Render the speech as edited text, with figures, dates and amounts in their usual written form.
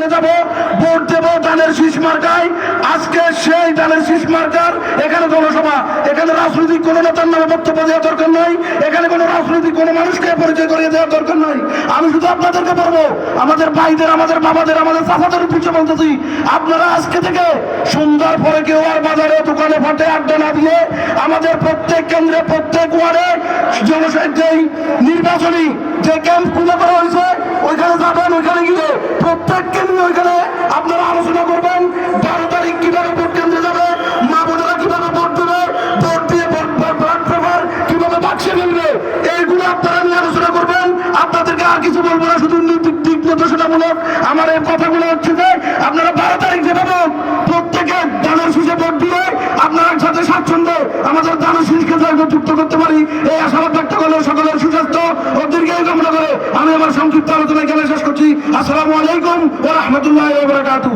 হয়ে যাব, ভোট দেব ধানের শীষ মার্কায়। আজকে সেই ধানের শীষ মার্কার এখানে জনসভা, এখানে রাজনৈতিক কোনো নেতার নামে বক্তব্য দেওয়ার দরকার নাই, এখানে কোনো রাজনৈতিক কোনো মানুষকে পরিচয় করিয়ে দেওয়ার দরকার নাই। আমি শুধু আপনাদেরকে বলবো, আমাদের ভাইদের, আমাদের বাবাদের, আমাদের চাচাদের উদ্দেশ্যে বলতেছি, আপনারা আজকে থেকে সন্ধ্যার পরে কেউ আর বাজারে দোকানে ফাটে আড্ডা না দিয়ে আমাদের প্রত্যেক কেন্দ্রে, প্রত্যেক ওয়ার্ডে যেই নির্বাচনী যে ক্যাম্পগুলো করা হয়েছে ওইখানে যাবেন। ওইখানে গিয়ে প্রত্যেককে নিয়ে ওইখানে আপনারা আলোচনা করবেন 12 তারিখ কিভাবে ভোট কেন্দ্রে যাবে, মা বোনেরা কিভাবে ভোট দেবে, ভোট দিয়ে ব্যালট পেপার কিভাবে বাক্সে ফেলবে, এইগুলো আপনারা নিয়ে আলোচনা করবেন। আপনাদেরকে আর কিছু বলবো না, শুধু দিক নির্দেশনামূলক আমার এই কথাগুলো হচ্ছে যে আপনারা 12 তারিখ যেভাবে প্রত্যেকে ধানের শীষে ভোট দিয়ে আপনারা একসাথে স্বাচ্ছন্দ্য আমাদের ধানের শীষকে যুক্ত করতে পারি, এই আশাবাদ ব্যক্ত করলে সকলের সুস্বাস্থ্য ও দীর্ঘায়ু কামনা করে আমি আমার সংক্ষিপ্ত আলোচনা এখানে শেষ করছি। আসসালামু আলাইকুম ওয়া রাহমাতুল্লাহি ওয়া বারাকাতুহু।